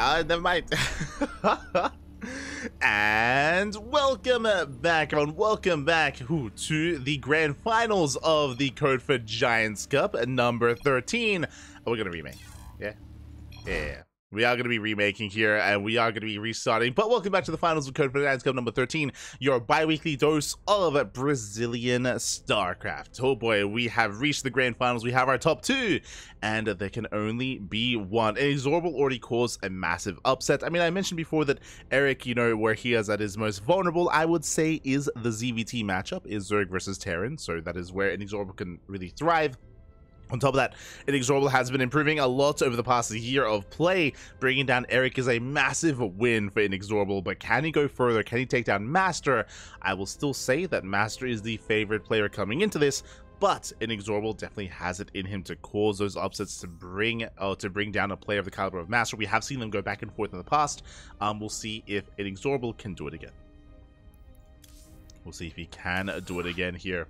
never mind. And welcome back, everyone. Welcome back to the grand finals of the Code for Giants Cup, number 13. We're gonna remake. Yeah. We are going to be remaking here, and we are going to be restarting. But welcome back to the finals of Code for Giants Cup number 13, your bi-weekly dose of Brazilian StarCraft. Oh boy, we have reached the grand finals. We have our top two, and there can only be one. INexorable already caused a massive upset. I mean, I mentioned before that Eric, you know, where he is at his most vulnerable, I would say, is the ZVT matchup, is Zerg versus Terran. So that is where INexorable can really thrive. On top of that, INexorable has been improving a lot over the past year of play. Bringing down Eric is a massive win for INexorable, but can he go further? Can he take down MasTeR? I will still say that MasTeR is the favorite player coming into this, but INexorable definitely has it in him to cause those upsets, to bring down a player of the caliber of MasTeR. We have seen them go back and forth in the past. We'll see if INexorable can do it again. We'll see if he can do it again here,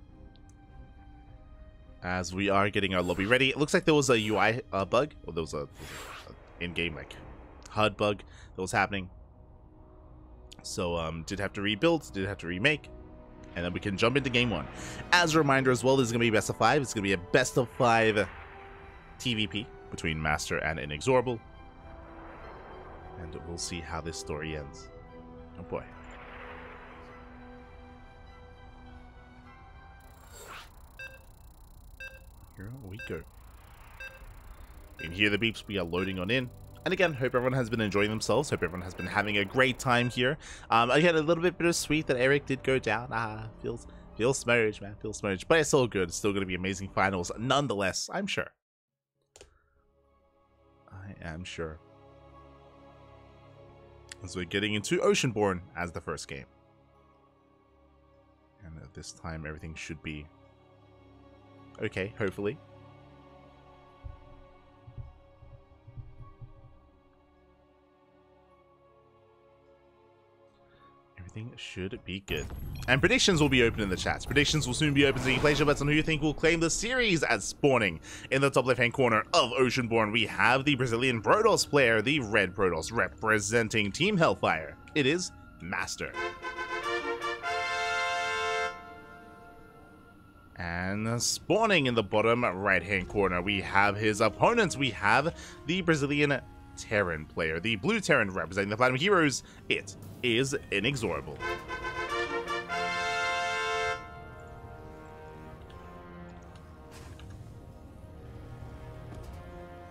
as we are getting our lobby ready. It looks like there was a UI bug, or there was a in-game like HUD bug that was happening. So did have to rebuild, did have to remake, and then we can jump into game one. As a reminder as well, this is going to be best of 5. It's going to be a best of 5 TVP between MasTeR and INexorable, and we'll see how this story ends. Oh boy. Here we go. You can hear the beeps. We are loading on in. And again, hope everyone has been enjoying themselves. Hope everyone has been having a great time here. Again, a little bit bittersweet that Eric did go down. Feels smurged, man. Feels smurged. But it's still good. It's still going to be amazing finals nonetheless, I'm sure. I am sure. So we're getting into Oceanborn as the first game. And at this time, everything should be okay, hopefully. Everything should be good. And predictions will be open in the chats. Predictions will soon be open, so you can place your bets on who you think will claim the series as spawning. In the top left-hand corner of Oceanborn, we have the Brazilian Protoss player, the Red Protoss, representing Team Hellfire. It is MasTeR. And spawning in the bottom right-hand corner, we have his opponents. We have the Brazilian Terran player, the Blue Terran representing the Platinum Heroes. It is INexorable.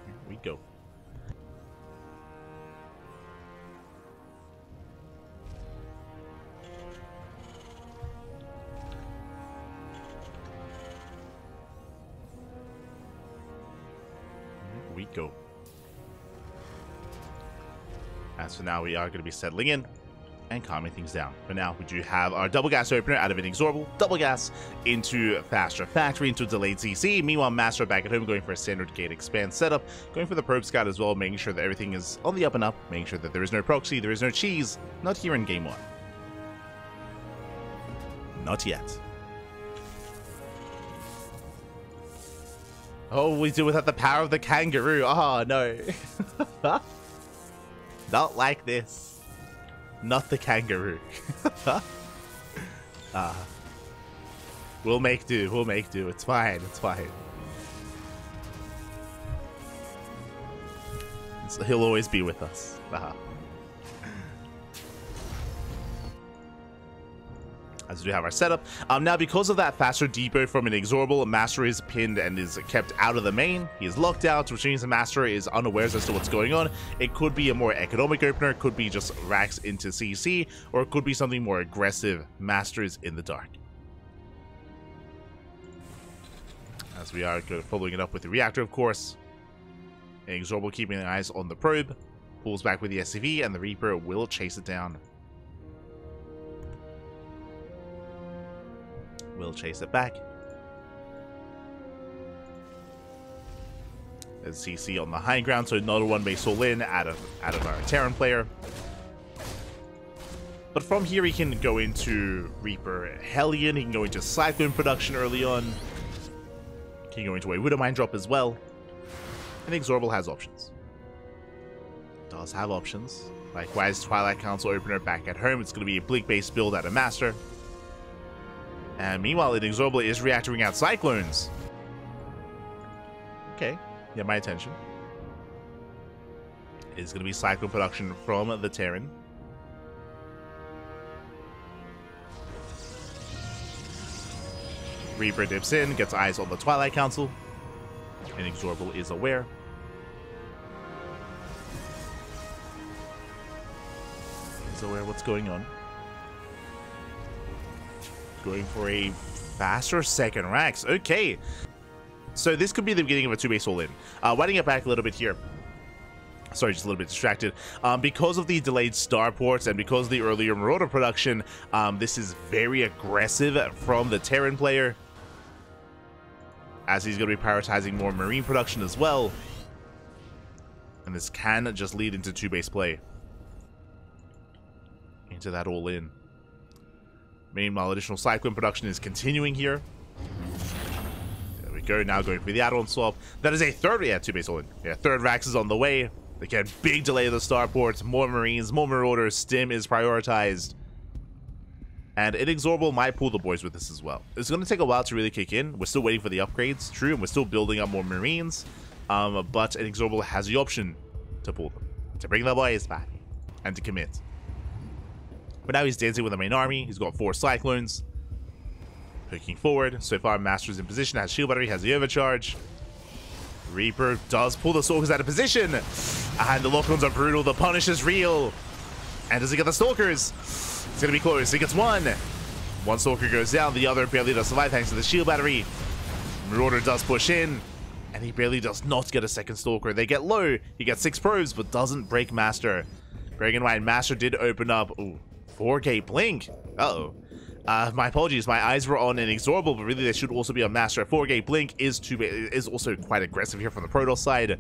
Here we go. We go. As for now, we are going to be settling in and calming things down. For now, we do have our double gas opener out of INexorable, double gas into faster factory, into delayed CC. Meanwhile, MasTeR back at home going for a standard gate expand setup, going for the probe scout as well, making sure that everything is on the up and up, making sure that there is no proxy, there is no cheese, not here in game 1. Not yet. Oh, we do without the power of the kangaroo. Oh, no. Not like this. Not the kangaroo. We'll make do. We'll make do. It's fine. It's fine. He'll always be with us. As we have our setup. Now, because of that faster depot from INexorable, MasTeR is pinned and is kept out of the main. He is locked out, which means that MasTeR is unaware as to what's going on. It could be a more economic opener, it could be just racks into CC, or it could be something more aggressive. MasTeR is in the dark. As we are following it up with the reactor, of course. INexorable keeping their eyes on the probe. Pulls back with the SCV, and the Reaper will chase it down. We'll chase it back. There's CC on the high ground, so another one base all in out of our Terran player. But from here, he can go into Reaper Hellion. He can go into Cyclone production early on. He can go into a Widowmine drop as well. And INexorable has options. does have options. Likewise, Twilight Council opener back at home. It's going to be a Blink-based build out of MasTeR. And meanwhile, INexorable is reactoring out Cyclones. Okay, get my attention. It's going to be Cyclone production from the Terran. Reaper dips in, gets eyes on the Twilight Council. INexorable is aware. He's aware of what's going on. Going for a faster second Rax. Okay. So this could be the beginning of a 2-base all-in. Winding it back a little bit here. Sorry, just a little bit distracted. Because of the delayed starports and because of the earlier Marauder production, this is very aggressive from the Terran player, as he's going to be prioritizing more Marine production as well. And this can just lead into 2-base play. Into that all-in. Meanwhile, additional Cyclone production is continuing here. There we go, now going for the add-on swap. That is a third, 2-base all-in. Yeah, third Rax is on the way. Again, big delay of the starports, more Marines, more Marauders, Stim is prioritized. And INexorable might pull the boys with this as well. It's going to take a while to really kick in. We're still waiting for the upgrades, true, and we're still building up more Marines. But INexorable has the option to pull them, to bring the boys back, and to commit. But now he's dancing with the main army. He's got 4 Cyclones. Hooking forward. So far, MasTer's in position, has shield battery, has the overcharge. Reaper does pull the Stalkers out of position. And the lock-ons are brutal. The punish is real. And does he get the Stalkers? It's going to be close. He gets one. One Stalker goes down. The other barely does survive thanks to the shield battery. Marauder does push in. And he barely does not get a second Stalker. They get low. He gets 6 probes, but doesn't break MasTer. Bearing in mind, MasTer did open up 4K Blink. Uh-oh. My apologies, my eyes were on INexorable, but really they should also be on MasTer. 4K Blink is also quite aggressive here from the Protoss side.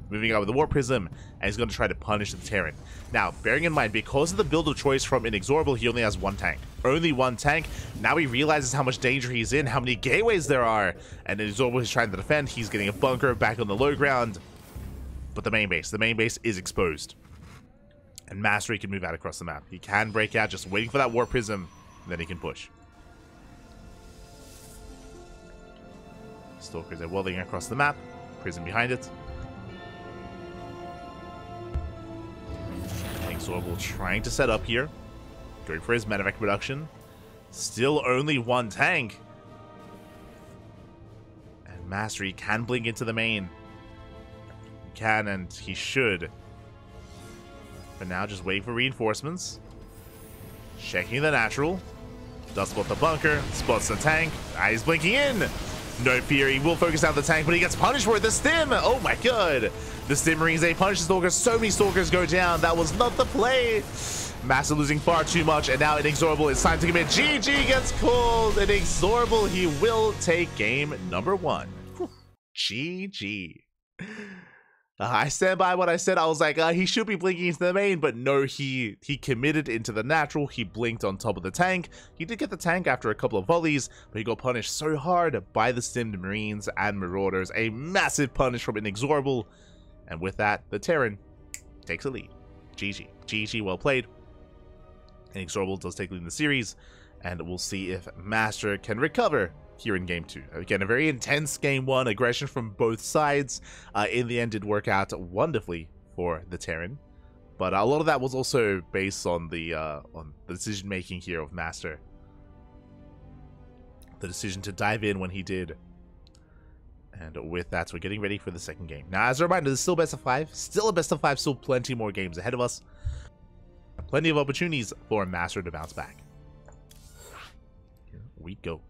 Moving out with the War Prism, and he's going to try to punish the Terran. Now, bearing in mind, because of the build of choice from INexorable, he only has 1 tank. Only 1 tank. Now he realizes how much danger he's in, how many gateways there are, and INexorable is trying to defend. He's getting a bunker back on the low ground. But the main base is exposed. And MasTer can move out across the map. He can break out, just waiting for that War Prism, and then he can push. Stalkers are welding across the map. Prism behind it. INexorable trying to set up here. Going for his medevac production. Still only 1 tank. And MasTer, he can blink into the main. He can, and he should. But now just waiting for reinforcements. Checking the natural. Does spot the bunker. Spots the tank. He's blinking in. No fear. He will focus out the tank, but he gets punished for it. The Stim. Oh my god. The Stim Marines, they punish the Stalkers. So many Stalkers go down. That was not the play. MasTer losing far too much. And now INexorable, it's time to commit. GG gets called. INexorable, he will take game number 1. Whew. GG. I stand by what I said. I was like, he should be blinking into the main, but no, he committed into the natural. He blinked on top of the tank. He did get the tank after a couple of volleys, but he got punished so hard by the Stimmed Marines and Marauders. A massive punish from INexorable. And with that, the Terran takes a lead. GG. GG, well played. INexorable does take lead in the series, and we'll see if MasTer can recover here in game 2. Again, a very intense game 1, aggression from both sides. In the end, did work out wonderfully for the Terran, but a lot of that was also based on the decision making here of MasTer. The decision to dive in when he did. And with that, we're getting ready for the second game. Now, as a reminder, this is still best of 5. Still a best of 5, still plenty more games ahead of us. Plenty of opportunities for MasTer to bounce back. Here we go.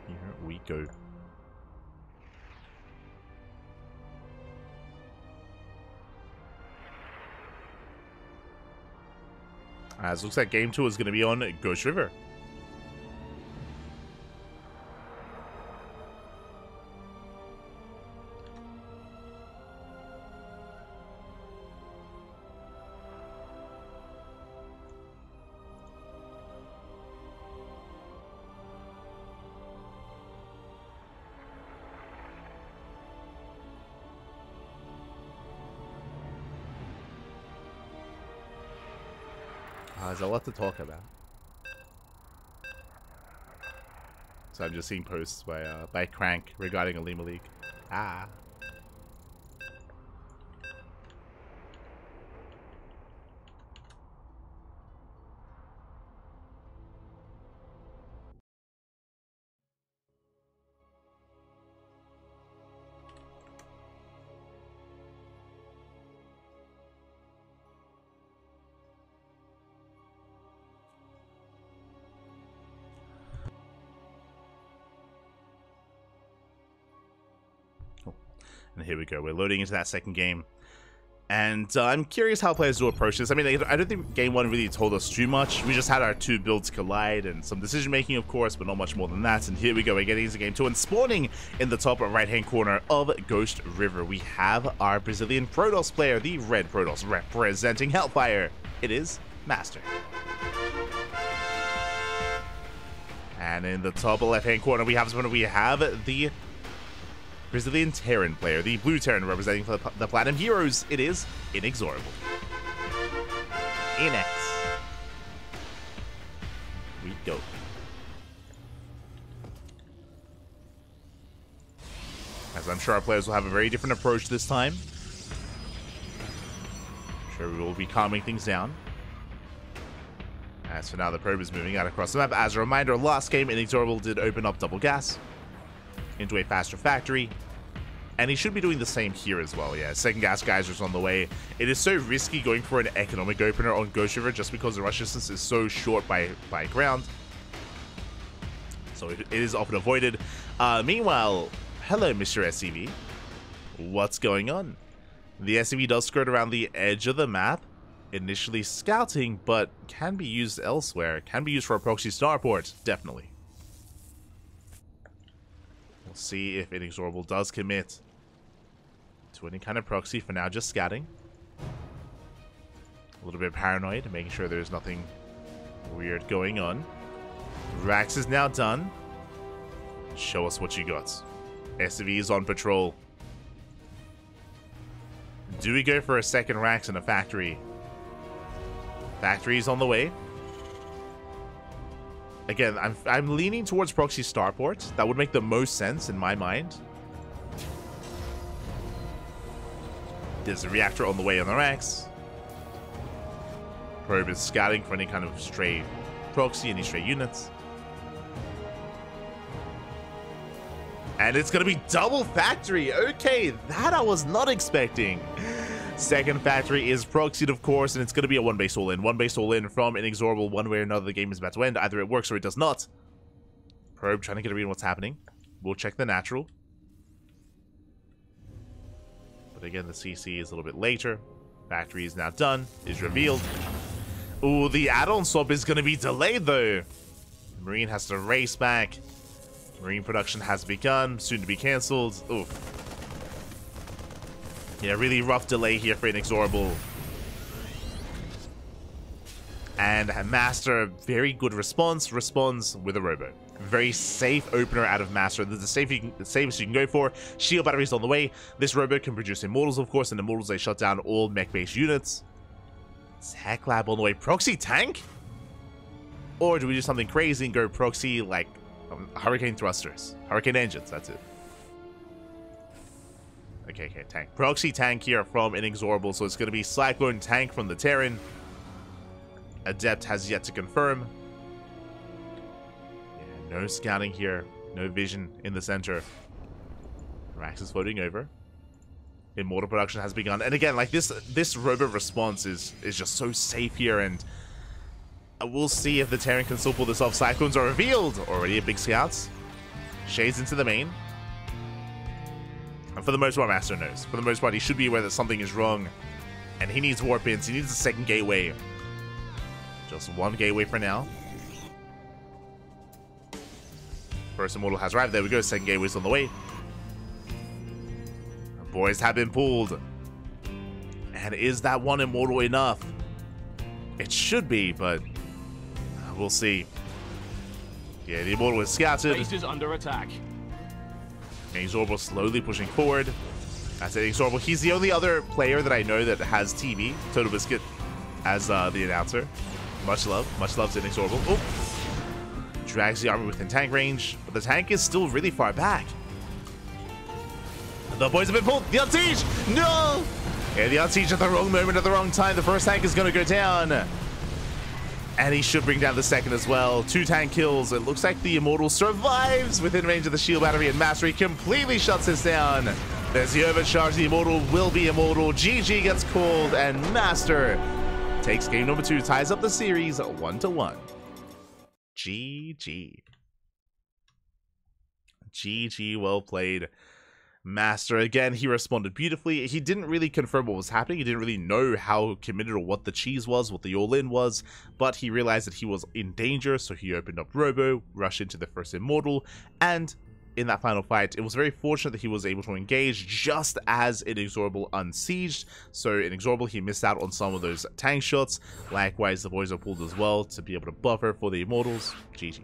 Here we go. As looks like game 2 is going to be on Ghost River. has a lot to talk about. So I'm just seeing posts by Crank regarding a Lima League. Ah. And here we go. We're loading into that second game. And I'm curious how players will approach this. I mean, I don't think Game 1 really told us too much. We just had our two builds collide and some decision-making, of course, but not much more than that. And here we go. We're getting into Game 2. And spawning in the top right-hand corner of Ghost River, we have our Brazilian Protoss player, the Red Protoss, representing Hellfire. It is MasTeR. And in the top left-hand corner, we have the Brazilian Terran player, the Blue Terran representing the Platinum Heroes. It is INexorable. Inex. We go. As I'm sure our players will have a very different approach this time. I'm sure we will be calming things down. As for now, the probe is moving out across the map. As a reminder, last game, INexorable did open up double gas into a faster factory, and he should be doing the same here as well. Yeah, second gas geysers on the way. It is so risky going for an economic opener on Ghost River just because the rush distance is so short by ground, so it is often avoided. Meanwhile, hello Mr. SCV, what's going on? The SCV does skirt around the edge of the map, initially scouting, but can be used elsewhere. Can be used for a proxy starport, definitely. See if INexorable does commit to any kind of proxy. For now, just scouting. A little bit paranoid, making sure there's nothing weird going on. Rax is now done. Show us what you got. SV is on patrol. Do we go for a second Rax in a factory? Factory is on the way. Again, I'm leaning towards proxy starport. That would make the most sense in my mind. There's a reactor on the way on the Rex. Probe is scouting for any kind of stray proxy, any stray units. And it's going to be double factory. Okay, that I was not expecting. Second factory is proxied, of course, and it's going to be a one base all in. One base all in from INexorable. One way or another, the game is about to end. Either it works or it does not. Probe trying to get a read on what's happening. We'll check the natural. But again, the CC is a little bit later. Factory is now done. Is revealed. Ooh, the add-on swap is going to be delayed, though. Marine has to race back. Marine production has begun. Soon to be cancelled. Oof. Yeah, really rough delay here for INexorable. And MasTeR, very good response. Responds with a robo. Very safe opener out of MasTeR. This is the safest you can go for. Shield batteries on the way. This robo can produce Immortals, of course, and Immortals, they shut down all mech-based units. Tech Lab on the way. Proxy tank? Or do we do something crazy and go proxy like Hurricane thrusters? Hurricane engines, that's it. Okay, tank. Proxy tank here from INexorable, so it's going to be Cyclone tank from the Terran. Adept has yet to confirm. Yeah, no scouting here. No vision in the center. Rax is floating over. Immortal production has begun. And again, like this robo response is just so safe here, and we'll see if the Terran can still pull this off. Cyclones are revealed. Already a big scouts. Shades into the main. And for the most part, MasTeR knows. For the most part, he should be aware that something is wrong. And he needs warp ins. He needs a second gateway. Just one gateway for now. First Immortal has arrived. There we go. Second gateway's on the way. Boys have been pulled. And is that one Immortal enough? It should be, but we'll see. Yeah, the Immortal is scouted. Base is under attack. INexorable slowly pushing forward. That's it, INexorable. He's the only other player that I know that has TV, Total Biscuit, as the announcer. Much love to INexorable. Oh! Drags the army within tank range, but the tank is still really far back. The boys have been pulled. The Unsiege! No! Yeah, the Unsiege at the wrong moment, at the wrong time. The first tank is going to go down. And he should bring down the second as well. 2 tank kills. It looks like the Immortal survives within range of the shield battery, and MasTeR completely shuts this down. There's the overcharge. The Immortal will be immortal. GG gets called, and MasTeR takes game number 2, ties up the series 1-1. GG. GG, well played. MasTeR, again, he responded beautifully. He didn't really confirm what was happening. He didn't really know how committed or what the cheese was, what the all-in was, but he realized that he was in danger, so he opened up Robo, rushed into the first Immortal, and in that final fight, it was very fortunate that he was able to engage just as INexorable unsieged. So INexorable, he missed out on some of those tank shots. Likewise, the boys are pulled as well to be able to buffer for the Immortals. GG.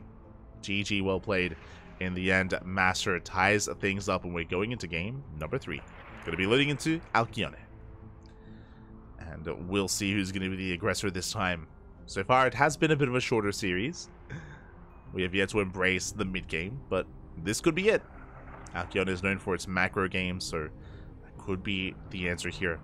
GG, well played. In the end, MasTeR ties things up, and we're going into game number 3. Going to be loading into Alcyone. And we'll see who's going to be the aggressor this time. So far, it has been a bit of a shorter series. We have yet to embrace the mid-game, but this could be it. Alcyone is known for its macro games, so that could be the answer here.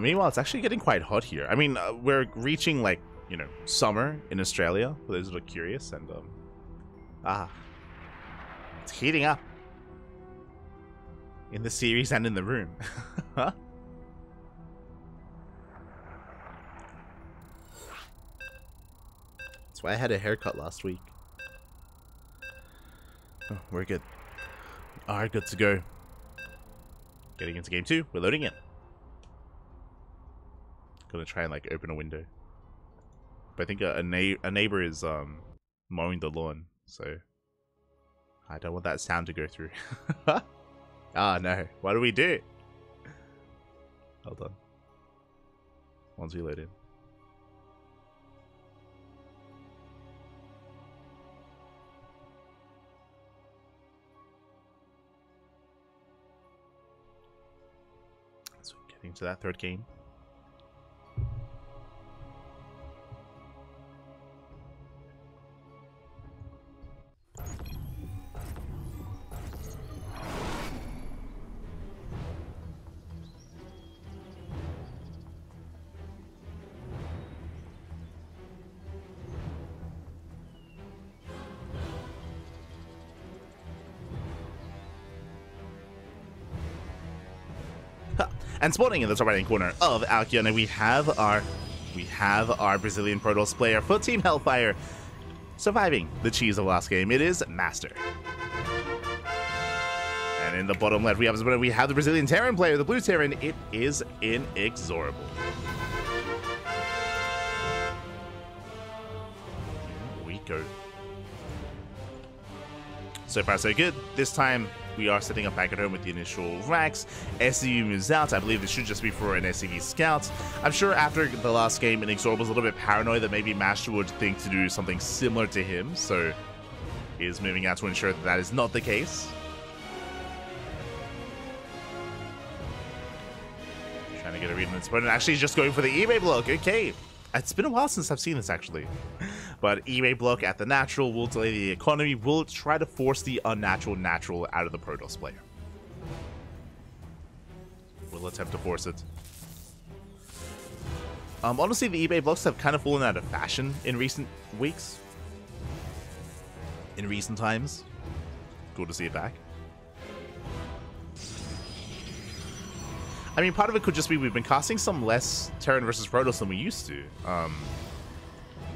Meanwhile, it's actually getting quite hot here. I mean, we're reaching, like, you know, summer in Australia, for those who are curious, and, it's heating up. In the series and in the room. Huh? That's why I had a haircut last week. Oh, we're good. Alright, good to go. Getting into game 2, we're loading in. Gonna try and like open a window, but I think a neighbor is mowing the lawn, so I don't want that sound to go through. Ah, no, what do we do? Hold on, once we load in. So getting to that third game. And spawning in the top right-hand corner of Alcyone, we have our Brazilian Protoss player for Team Hellfire, surviving the cheese of last game. It is MasTeR. And in the bottom left, we have the Brazilian Terran player, the blue Terran. It is INexorable. Here we go. So far, so good. This time, we are setting up back at home with the initial racks. SCV moves out. I believe this should just be for an SCV scout. I'm sure after the last game, INexorable was a little bit paranoid that maybe MasTeR would think to do something similar to him, so he is moving out to ensure that that is not the case. Trying to get a read on its opponent. Actually, just going for the eBay block. Okay. It's been a while since I've seen this, actually. But eBay block at the natural will delay the economy. Will try to force the unnatural natural out of the Protoss player. We'll attempt to force it. Honestly, the eBay blocks have kind of fallen out of fashion in recent weeks. In recent times. Cool to see it back. I mean, part of it could just be we've been casting some less Terran versus Protoss than we used to.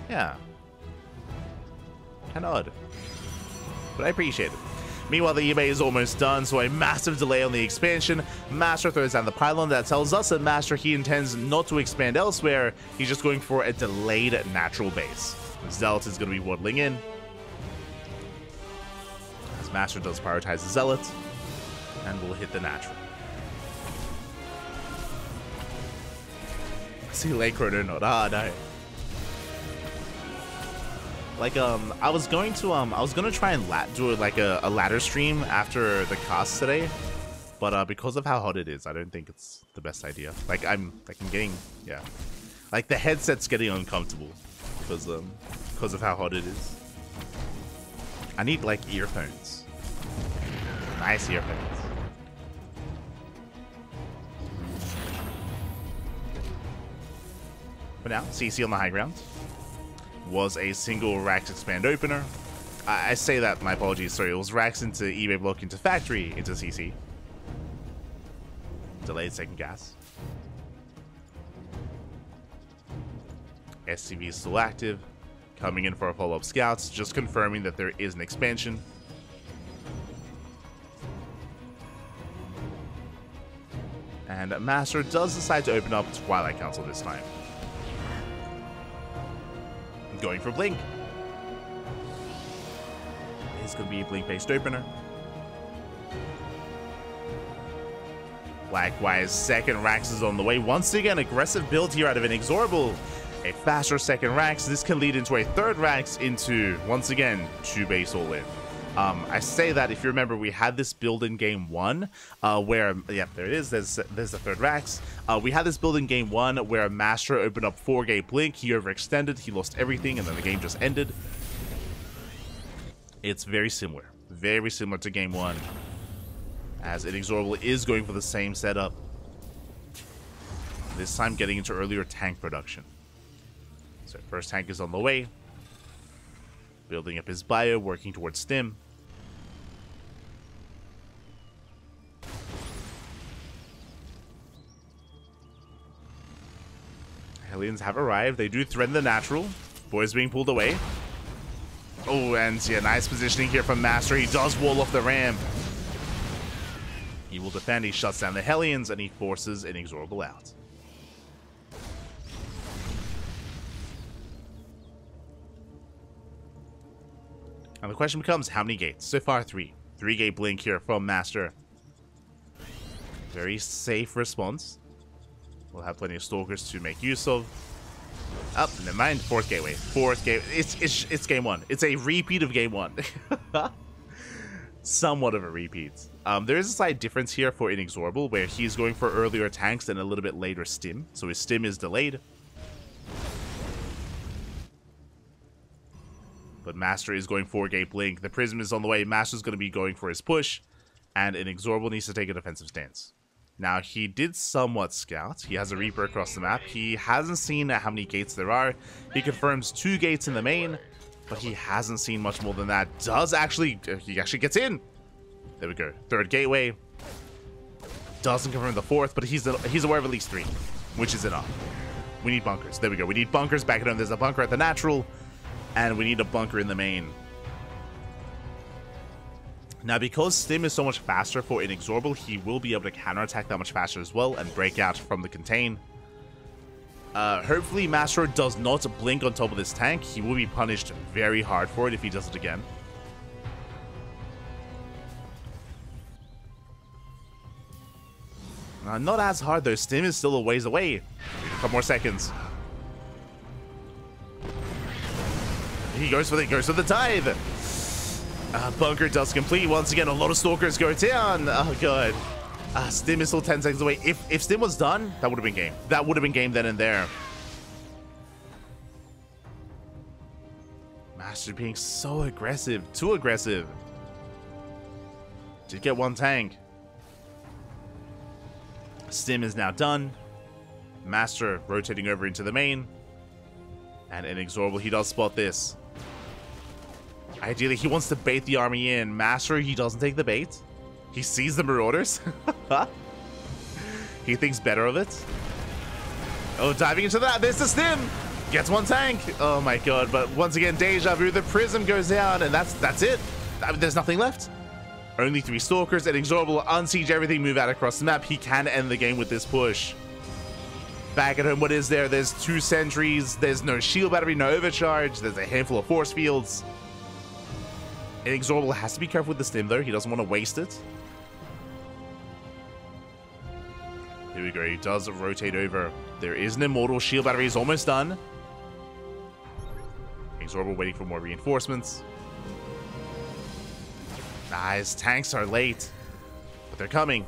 Yeah. Kind of odd. But I appreciate it. Meanwhile, the eBay is almost done, so a massive delay on the expansion. MasTeR throws down the pylon. That tells us that MasTeR, he intends not to expand elsewhere. He's just going for a delayed natural base. Zealot is going to be waddling in. As MasTeR does prioritize the Zealot. And we'll hit the natural. See you late, Chrono. Ah, no. Like, I was gonna try and do like a ladder stream after the cast today, but because of how hot it is, I don't think it's the best idea. Like, I'm getting, yeah, like the headset's getting uncomfortable because of how hot it is. I need like earphones, nice earphones. But now, CC on the high ground. Was a single Rax expand opener. I say that, my apologies, sorry, it was Rax into eBay block into factory into CC. Delayed second gas. SCV is still active. Coming in for a follow-up scouts, just confirming that there is an expansion. And MasTeR does decide to open up Twilight Council this time. Going for Blink. It's going to be a Blink-based opener. Likewise, second Rax is on the way. Once again, aggressive build here out of INexorable. A faster second Rax. This can lead into a third Rax into, once again, 2 base all-in. I say that, if you remember, we had this build in game 1 where, yeah, there it is, there's the third Rax. We had this build in game 1 where MasTeR opened up 4-gate Blink, he overextended, he lost everything, and then the game just ended. It's very similar to game 1, as INexorable is going for the same setup. This time getting into earlier tank production. So first tank is on the way. Building up his bio, working towards Stim. Hellions have arrived. They do threaten the natural. Boys being pulled away. Oh, and yeah, nice positioning here from MasTeR. He does wall off the ramp. He will defend. He shuts down the Hellions, and he forces INexorable out. And the question becomes, how many gates? So far, 3. 3-gate Blink here from MasTeR. Very safe response. We'll have plenty of Stalkers to make use of. Oh, never mind. 4th gateway. 4th gate. It's game 1. It's a repeat of game 1. Somewhat of a repeat. There is a slight difference here for INexorable, where he's going for earlier tanks and a little bit later Stim. So his Stim is delayed. But MasTeR is going 4-gate Blink. The Prism is on the way. MasTeR's going to be going for his push. And INexorable needs to take a defensive stance. Now, he did somewhat scout. He has a Reaper across the map. He hasn't seen how many gates there are. He confirms 2 gates in the main, but he hasn't seen much more than that. He actually gets in. There we go. 3rd gateway. Doesn't confirm the 4th, but he's aware of at least 3, which is enough. We need bunkers. There we go. We need bunkers back at home. There's a bunker at the natural, and we need a bunker in the main. Now, because Stim is so much faster for INexorable, he will be able to counterattack that much faster as well and break out from the contain. Hopefully, MasTeR does not blink on top of this tank. He will be punished very hard for it if he does it again. Not as hard, though. Stim is still a ways away. A couple more seconds. He goes for the dive. Bunker does complete. Once again, a lot of Stalkers go down. Oh, God. Stim is still 10 seconds away. If Stim was done, that would have been game. That would have been game then and there. MasTeR being so aggressive. Too aggressive. Did get 1 tank. Stim is now done. MasTeR rotating over into the main. And INexorable, he does spot this. Ideally, he wants to bait the army in. MasTeR, he doesn't take the bait. He sees the Marauders. He thinks better of it. Oh, diving into that. There's the Stim. Gets 1 tank. Oh my God. But once again, deja vu. The Prism goes down, and that's it. There's nothing left. Only 3 Stalkers. INexorable unsiege everything, move out across the map. He can end the game with this push. Back at home, what is there? There's 2 sentries. There's no shield battery, no overcharge. There's a handful of force fields. INexorable has to be careful with the Stim, though. He doesn't want to waste it. Here we go. He does rotate over. There is an immortal. Shield battery is almost done. INexorable waiting for more reinforcements. His tanks are late, but they're coming.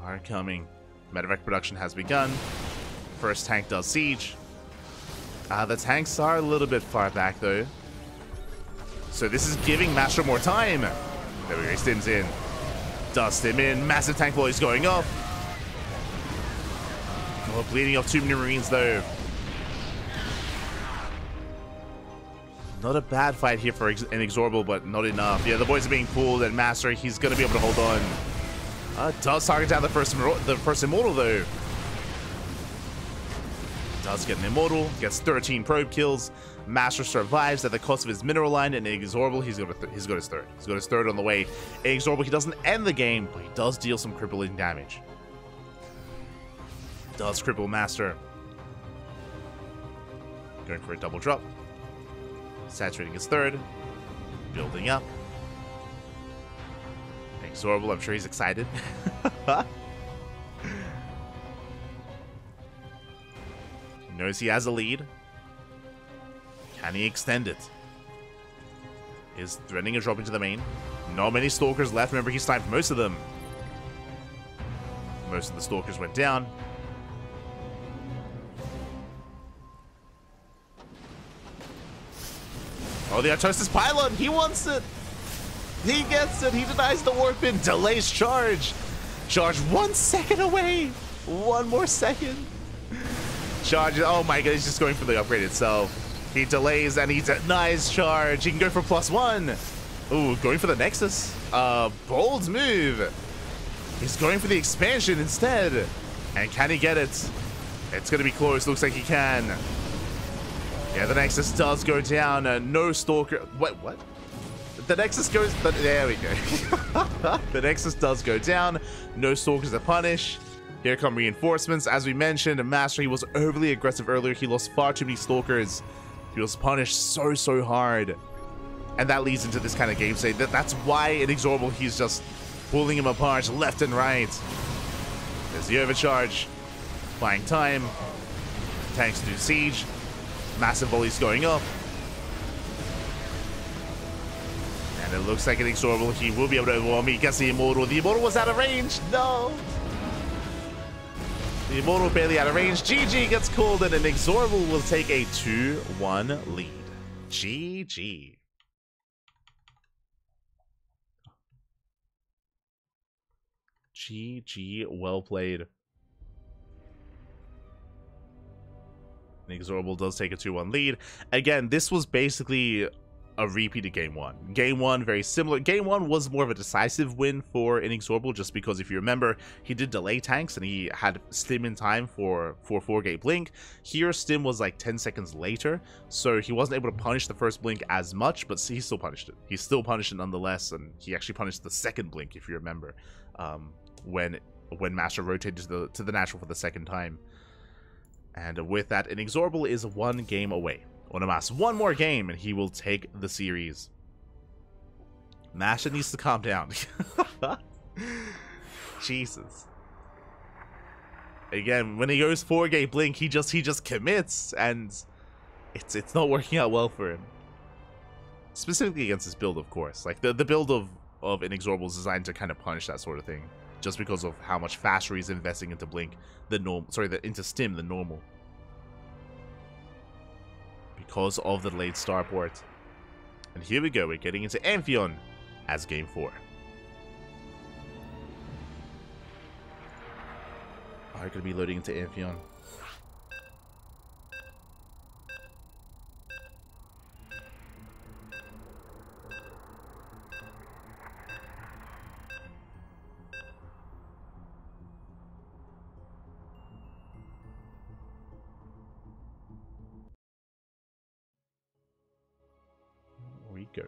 Are coming. Medevac production has begun. First tank does siege. The tanks are a little bit far back though. So this is giving MasTeR more time. There we go, he stims in. Does stim in. Massive tank volley is going off. Oh, bleeding off too many Marines though. Not a bad fight here for INexorable, but not enough. Yeah, the boys are being pulled, and MasTeR, he's going to be able to hold on. Does target down the first Immortal, though. Does get an Immortal, gets 13 probe kills. MasTeR survives at the cost of his mineral line, and INexorable, he's got his third. He's got his third on the way. INexorable, he doesn't end the game, but he does deal some crippling damage. Does cripple MasTeR. Going for a double drop. Saturating his third. Building up. INexorable, I'm sure he's excited. He knows he has a lead. Can he extend it? Is threatening a drop into the main. Not many Stalkers left. Remember, he sniped most of them. Most of the Stalkers went down. Oh, the Artosis pylon! He wants it! He gets it! He denies the warp in! Delays charge! Charge 1 second away! One more second! Charge, oh my god, he's just going for the upgrade itself. He delays and he denies charge. He can go for +1. Ooh, going for the Nexus. Bold move. He's going for the expansion instead. And can he get it? It's gonna be close, looks like he can. Yeah, the Nexus does go down. No Stalker. Wait, what? The Nexus goes. There we go. The Nexus does go down. No Stalkers to punish. Here come reinforcements. As we mentioned, MasTeR, he was overly aggressive earlier. He lost far too many Stalkers. He was punished so hard. And that leads into this kind of game state. That's why INexorable, he's just pulling him apart left and right. There's the overcharge. Buying time. Tanks do siege. Massive volleys going up. And it looks like INexorable, he will be able to overwhelm me. He gets the Immortal. The Immortal was out of range. No. The Immortal barely out of range. GG gets called, and INexorable will take a 2-1 lead. GG. GG, well played. INexorable does take a 2-1 lead. Again, this was basically a repeat of Game 1. Game 1, very similar. Game 1 was more of a decisive win for INexorable, just because if you remember, he did delay tanks and he had stim in time for 4-gate blink. Here, stim was like 10 seconds later, so he wasn't able to punish the first blink as much, but he still punished it. He still punished it nonetheless, and he actually punished the second blink, if you remember, when MasTeR rotated to the natural for the second time. And with that, INexorable is 1 game away. On amass one more game, and he will take the series. MasTeR needs to calm down. Jesus. Again, when he goes 4-gate blink, he just commits, and it's not working out well for him. Specifically against this build, of course. Like the build of INexorable is designed to kind of punish that sort of thing, just because of how much faster he's investing into blink into stim than normal. Because of the delayed starport. And here we go, we're getting into Amphion as game 4. Are going to be loading into Amphion. We go.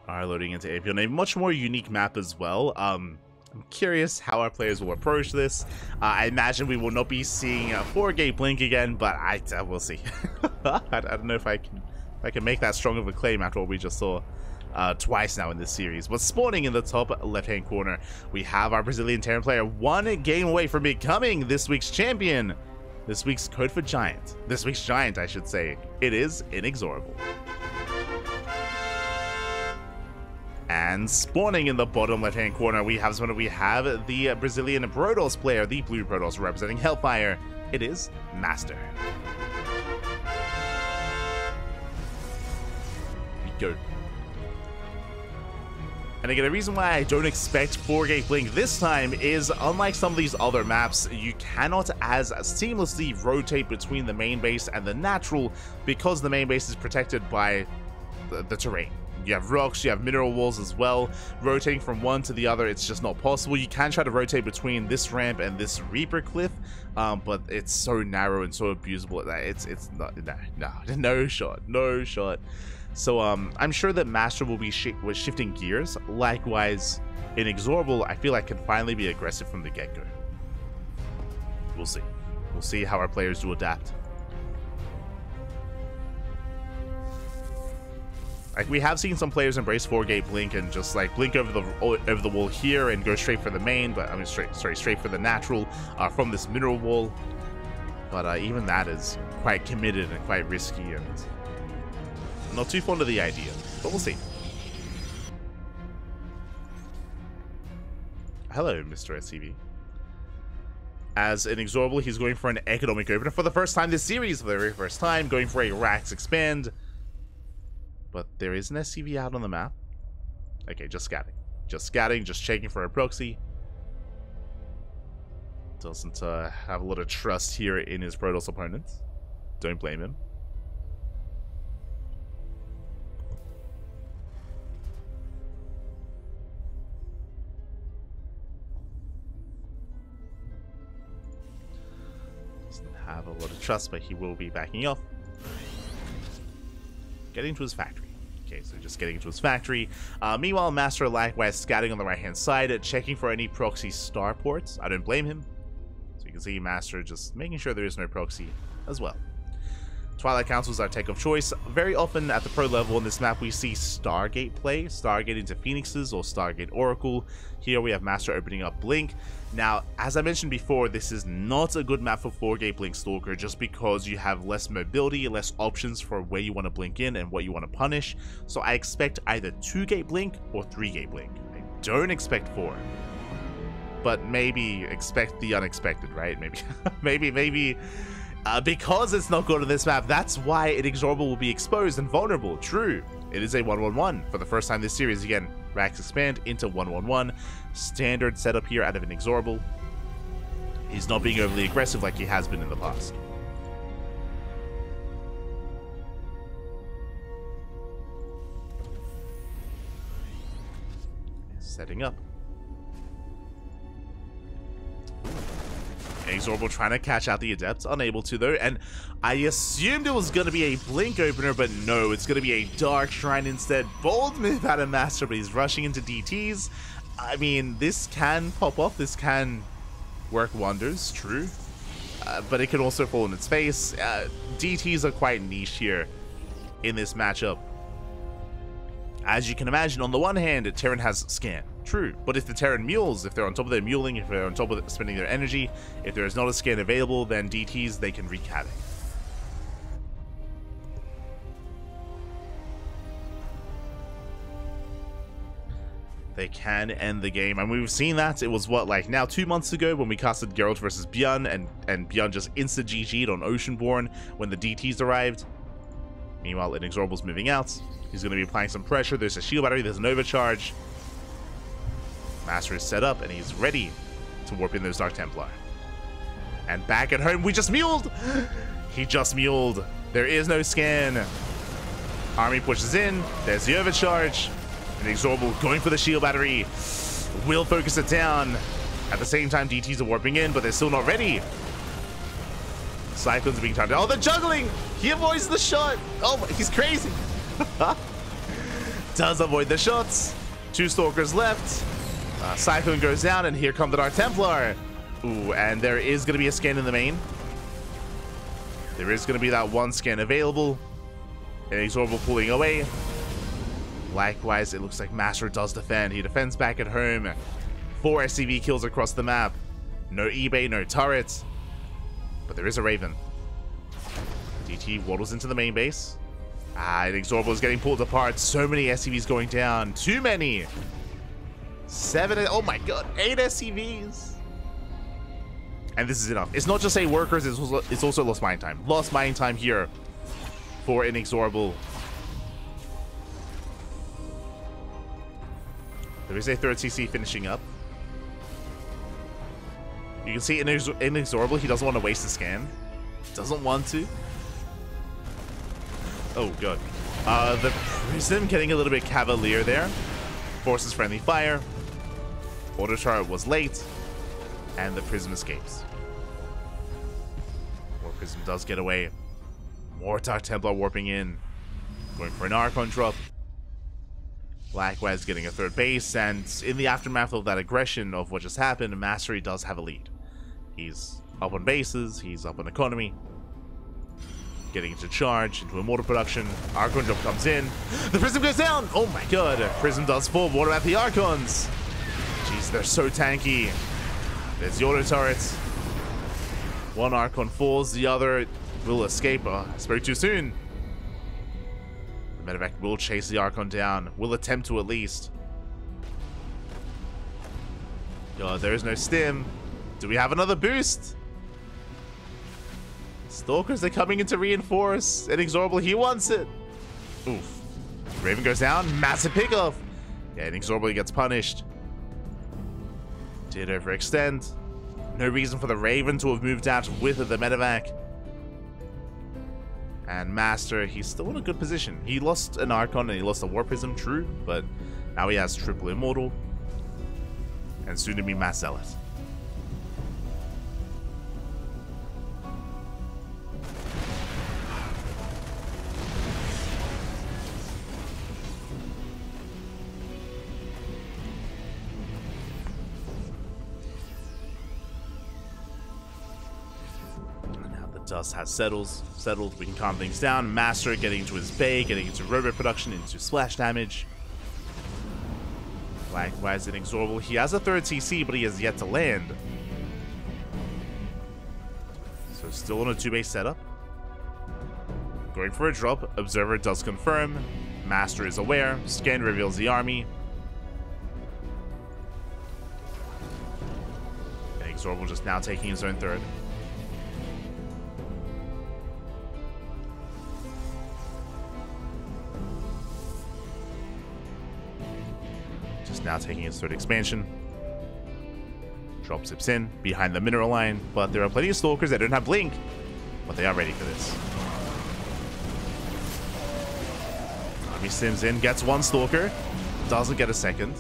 are loading into Apion, a much more unique map as well. I'm curious how our players will approach this. I imagine we will not be seeing a 4-gate blink again, but we'll see. I don't know if I can make that strong of a claim after what we just saw twice now in this series. But spawning in the top left-hand corner, we have our Brazilian Terran player 1 game away from becoming this week's champion. This week's Code for Giant. This week's Giant, I should say. It is INexorable. And spawning in the bottom left-hand corner, we have the Brazilian Protoss player, the blue Protoss representing Hellfire. It is MasTeR. Go. And again, the reason why I don't expect 4-gate blink this time is, unlike some of these other maps, you cannot as seamlessly rotate between the main base and the natural, because the main base is protected by the terrain. You have rocks, you have mineral walls as well. Rotating from one to the other, it's just not possible. You can try to rotate between this ramp and this Reaper cliff, but it's so narrow and so abusable that it's not, no shot. So I'm sure that MasTeR will be shifting gears. Likewise, INexorable, I feel like, can finally be aggressive from the get-go. We'll see. We'll see how our players do adapt. Like, we have seen some players embrace 4-gate blink and just like blink over the wall here and go straight for the main, but I mean straight for the natural from this mineral wall. But even that is quite committed and quite risky, and I'm not too fond of the idea. But we'll see. Hello, Mr. SCV. As INexorable, he's going for an economic opener for the first time this series, for the very first time, going for a Rax expand. But there is an SCV out on the map. Okay, just scouting. Just scouting, just checking for a proxy. Doesn't have a lot of trust here in his Protoss opponents. Don't blame him. Doesn't have a lot of trust, but he will be backing off. Getting to his factory. Okay, so just getting into his factory. Meanwhile, MasTeR likewise scouting on the right-hand side, checking for any proxy starports. I don't blame him. So you can see MasTeR just making sure there is no proxy as well. Twilight Council is our tech of choice. Very often at the pro level in this map, we see Stargate play. Stargate into Phoenixes or Stargate Oracle. Here we have MasTeR opening up Blink. Now, as I mentioned before, this is not a good map for 4-gate Blink Stalker, just because you have less mobility, less options for where you want to blink in and what you want to punish. So I expect either 2-gate Blink or 3-gate Blink. I don't expect 4. But maybe expect the unexpected, right? Maybe... because it's not good on this map, that's why INexorable will be exposed and vulnerable. True, it is a 1-1-1 for the first time this series. Again, Rax expand into 1-1-1. Standard setup here out of INexorable. He's not being overly aggressive like he has been in the past. Setting up. INexorable trying to catch out the Adept, unable to though, and I assumed it was going to be a Blink opener, but no, it's going to be a Dark Shrine instead. Bold move out of MasTeR, but he's rushing into DTs. I mean, this can pop off, this can work wonders, true, but it can also fall in its face. DTs are quite niche here in this matchup. As you can imagine, on the one hand, Terran has scan. True, but if the Terran mules, if they're on top of their muling, if they're on top of spending their energy, if there is not a scan available, then DTs, they can wreak havoc. They can end the game, and we've seen that. It was what, like now 2 months ago when we casted Geralt versus Bjorn, and Bjorn just insta-GG'd on Oceanborn when the DTs arrived. Meanwhile, INexorable's moving out. He's going to be applying some pressure. There's a shield battery, there's an overcharge. MasTeR is set up, and he's ready to warp in those Dark Templar. And back at home, we just muled! He just muled. There is no scan. Army pushes in. There's the overcharge. INexorable going for the shield battery. Will focus it down. At the same time, DTs are warping in, but they're still not ready. Cyclones are being timed. Oh, they're juggling! He avoids the shot! Oh, he's crazy! does avoid the shots. 2 Stalkers left. Cyclone goes down, and here comes the Dark Templar. Ooh, and there is going to be a scan in the main. There is going to be that 1 scan available. INexorable pulling away. Likewise, it looks like MasTeR does defend. He defends back at home. 4 SCV kills across the map. No eBay, no turrets. But there is a Raven. DT waddles into the main base. INexorable is getting pulled apart. So many SCVs going down. Too many. 7, oh my god, 8 SCVs. And this is enough. It's not just 8 workers, it's also lost mine time. Lost mine time here for INexorable. There is a 3rd CC finishing up. You can see INexorable, he doesn't want to waste the scan. Doesn't want to. Oh, god. The Prism getting a little bit cavalier there. Forces friendly fire. Auto turret was late. And the Prism escapes. More Prism does get away. More Dark Templar warping in. Going for an Archon drop. Likewise getting a 3rd base, and in the aftermath of that aggression of what just happened, MasTeR does have a lead. He's up on bases, he's up on economy. Getting into charge, into immortal production. Archon drop comes in. The Prism goes down! Oh my god, Prism does fall. What about the Archons? Jeez, they're so tanky. There's the auto turrets. 1 Archon falls, the other will escape. I spoke too soon. The medevac will chase the Archon down. Will attempt to at least. God, there is no stim. Do we have another boost? Stalkers are coming in to reinforce. INexorable, he wants it. Oof. Raven goes down. Massive pickoff. Yeah, INexorable gets punished. Did overextend. No reason for the Raven to have moved out with the medevac. And MasTeR, he's still in a good position. He lost an Archon and he lost a War Prism, true, but now he has triple Immortal. And soon to be Mass Zealot. Dust has settled. We can calm things down. MasTeR getting into his bay, getting into robot production, into splash damage. Likewise, INexorable. He has a 3rd CC, but he has yet to land. So still on a 2-base setup. Going for a drop. Observer does confirm. MasTeR is aware. Scan reveals the army. INexorable just now taking his own 3rd. Now taking his 3rd expansion. Drop zips in behind the mineral line, but there are plenty of Stalkers that don't have Blink, but they are ready for this. Army sims in, gets 1 Stalker, doesn't get a 2nd.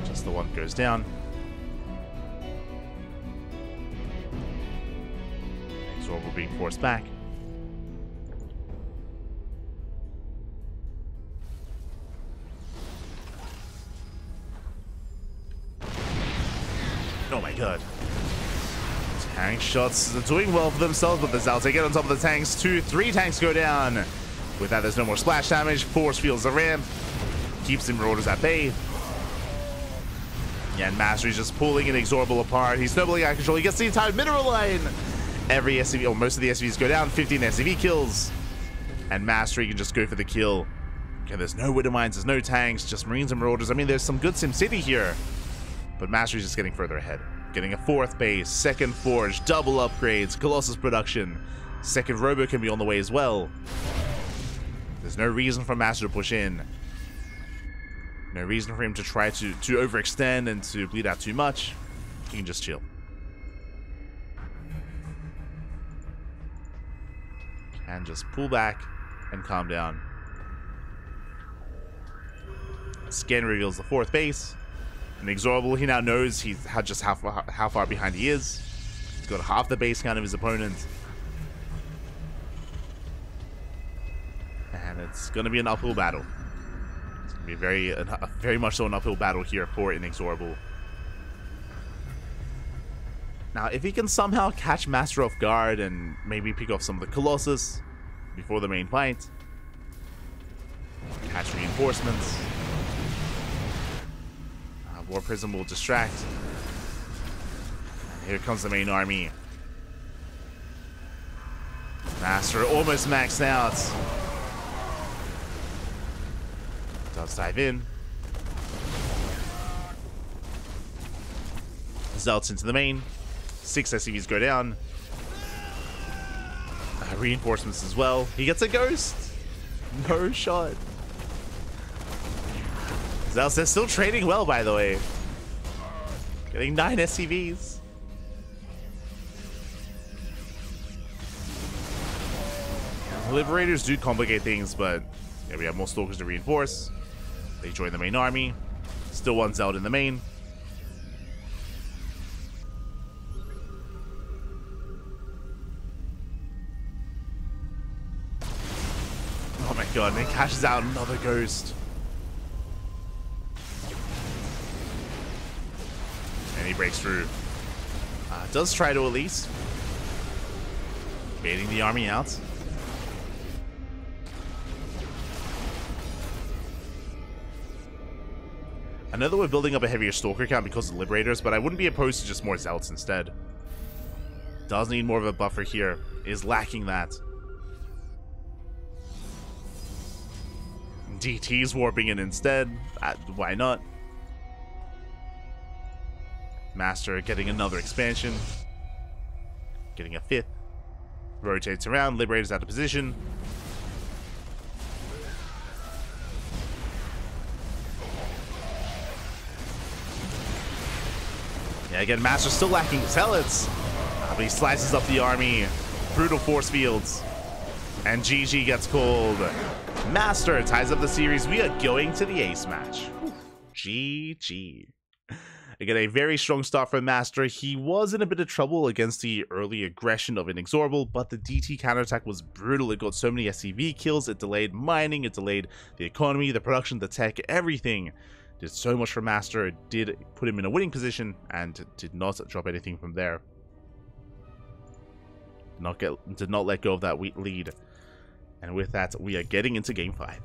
Just the 1 goes down. INexorable being forced back. Oh my god. Tank shots are doing well for themselves, but the Zalta get on top of the tanks. 2, 3 tanks go down. With that, there's no more splash damage. Force fields the ramp. Keeps the Marauders at bay. Yeah, and MasTeR is just pulling INexorable apart. He's snowballing out of control. He gets the entire mineral line. Every SCV, or most of the SCVs go down. 15 SCV kills. And MasTeR can just go for the kill. Okay, there's no Widow Mines, there's no tanks, just Marines and Marauders. I mean, there's some good SimCity here. But MasTeR is just getting further ahead. Getting a 4th base, 2nd forge, double upgrades, Colossus production. 2nd Robo can be on the way as well. There's no reason for MasTeR to push in. No reason for him to try to overextend and to bleed out too much. He can just chill. And just pull back and calm down. Scan reveals the 4th base. INexorable, he now knows just how far behind he is. He's got half the base count of his opponent. And it's going to be an uphill battle. It's going to be very much so an uphill battle here for INexorable. Now, if he can somehow catch MasTeR off guard and maybe pick off some of the Colossus before the main fight, catch reinforcements, War Prism will distract. And here comes the main army. MasTeR almost maxed out. Does dive in. Zelts into the main. 6 SCVs go down. Reinforcements as well. He gets a ghost. No shot. Zelts, they're still trading well, by the way. Getting 9 SCVs. Liberators do complicate things, but yeah, we have more Stalkers to reinforce. They join the main army. Still one Zeld in the main. Oh my god, and it cashes out another ghost. And he breaks through. Does try to at least. Baiting the army out. I know that we're building up a heavier Stalker count because of Liberators, but I wouldn't be opposed to just more Zelts instead. Does need more of a buffer here. Is lacking that. DT's warping in instead. Why not? MasTeR getting another expansion. Getting a 5th. Rotates around. Liberators out of position. Yeah, again, MasTeR still lacking Zealots. But he slices up the army. Brutal force fields. And GG gets called. MasTeR ties up the series. We are going to the ace match. GG. Again, a very strong start from MasTeR. He was in a bit of trouble against the early aggression of INexorable, but the DT counterattack was brutal. It got so many SCV kills. It delayed mining. It delayed the economy, the production, the tech, everything. Did so much for MasTeR. It did put him in a winning position and did not drop anything from there. Did not let go of that lead. And with that, we are getting into Game 5.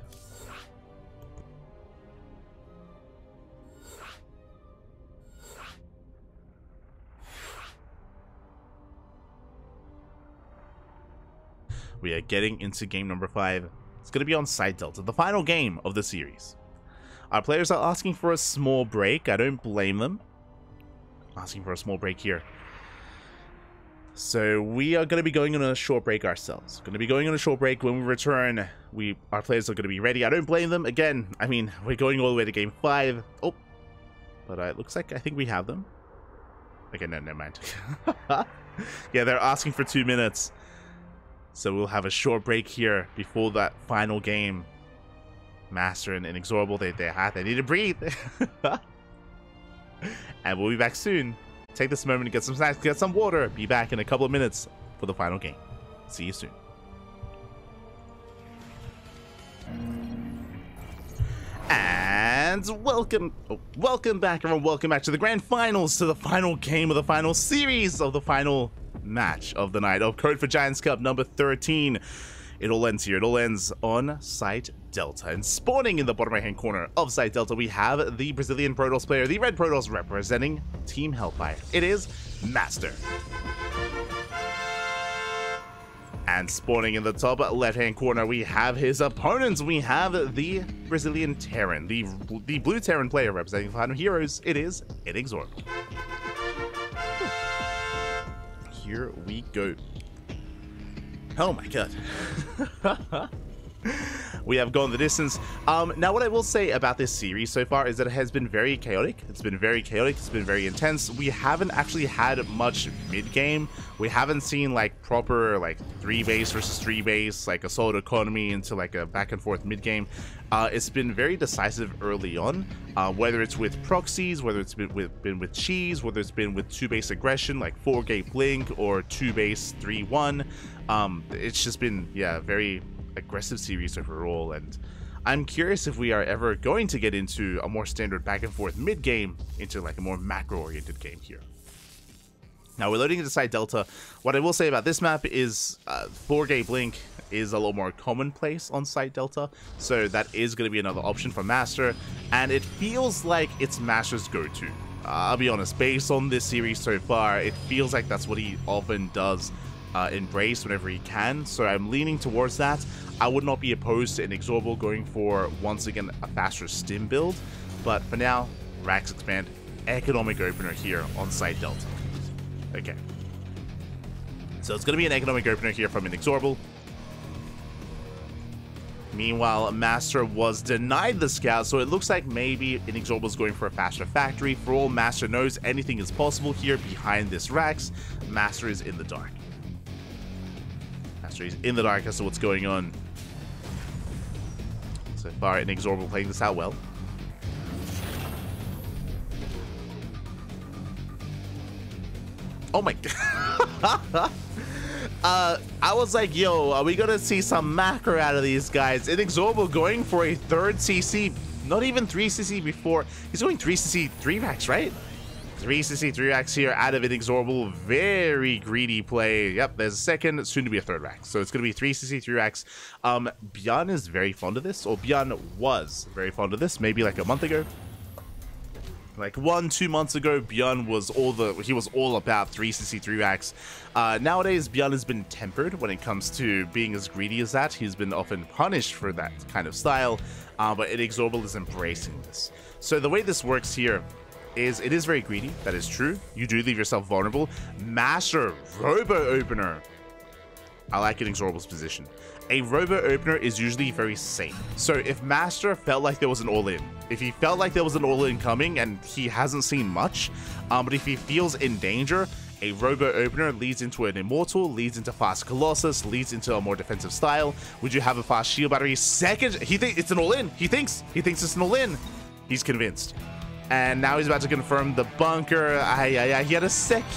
We are getting into game number 5. It's going to be on Site Delta, the final game of the series. Our players are asking for a small break. I don't blame them. Asking for a small break here. So we are going to be going on a short break ourselves. Going to be going on a short break. When we return, our players are going to be ready. I don't blame them. Again, I mean, we're going all the way to game 5. Oh, but it looks like I think we have them. Okay, no, never mind. Yeah, they're asking for 2 minutes. So we'll have a short break here before that final game. MasTeR and INexorable, they need to breathe. And we'll be back soon. Take this moment to get some snacks, get some water. Be back in a couple of minutes for the final game. See you soon. And welcome back, everyone. Welcome back to the grand finals, to the final game of the final series of the final match of the night of Code for Giants Cup number 13. It all ends here. It all ends on Site Delta. And spawning in the bottom right hand corner of Site Delta, we have the Brazilian Protoss player, the Red Protoss, representing Team Hellfire. It is MasTeR. And spawning in the top left hand corner, we have his opponents. We have the Brazilian Terran, the blue Terran player representing the Platinum Heroes. It is INexorable. Here we go. Oh my god. We have gone the distance. Now what I will say about this series so far is that it has been very chaotic. It's been very chaotic. It's been very intense. We haven't actually had much mid-game. We haven't seen like proper like 3 base versus 3 base, like a solid economy into like a back and forth mid-game. It's been very decisive early on, whether it's with proxies, whether it's been with cheese, whether it's been with 2 base aggression like 4-gate blink or 2 base 3-1. It's just been, yeah, very aggressive series overall, and I'm curious if we are ever going to get into a more standard back and forth mid game into like a more macro oriented game here. Now we're loading into Side Delta. What I will say about this map is 4K Blink is a lot more commonplace on Side Delta, so that is going to be another option for MasTeR, and it feels like it's MasTeR's go-to. I'll be honest, based on this series so far, it feels like that's what he often does embrace whenever he can, so I'm leaning towards that. I would not be opposed to INexorable going for, once again, a faster stim build, but for now, Rax Expand, economic opener here on Side Delta. Okay. So it's going to be an economic opener here from INexorable. Meanwhile, MasTeR was denied the scout, so it looks like maybe INexorable is going for a faster factory. For all MasTeR knows, anything is possible here behind this Rax. MasTeR is in the dark. MasTeR is in the dark as to what's going on. So far, INexorable playing this out well. Oh my god. I was like, yo, are we gonna see some macro out of these guys? INexorable going for a third CC, not even 3CC before. He's going 3CC 3-Rax, right? 3CC 3-Rax here out of INexorable. Very greedy play. Yep, there's a second, soon to be a third Rax. So it's gonna be 3CC 3-Rax. Bjorn is very fond of this, or Bjorn was very fond of this, maybe like a month ago. Like 1-2 months ago, Bjorn was all about 3CC 3-Rax. Nowadays, Bjorn has been tempered when it comes to being as greedy as that. He's been often punished for that kind of style, but INexorable is embracing this. So the way this works here is it is very greedy. That is true. You do leave yourself vulnerable. MasTeR Robo Opener. I like INexorable's position. A Robo Opener is usually very safe. So if MasTeR felt like there was an all-in, if he felt like there was an all-in coming and he hasn't seen much, but if he feels in danger, a Robo Opener leads into an Immortal, leads into fast Colossus, leads into a more defensive style. Would you have a fast shield battery? Second, he thinks it's an all-in. He thinks it's an all-in. He's convinced. And now he's about to confirm the bunker. He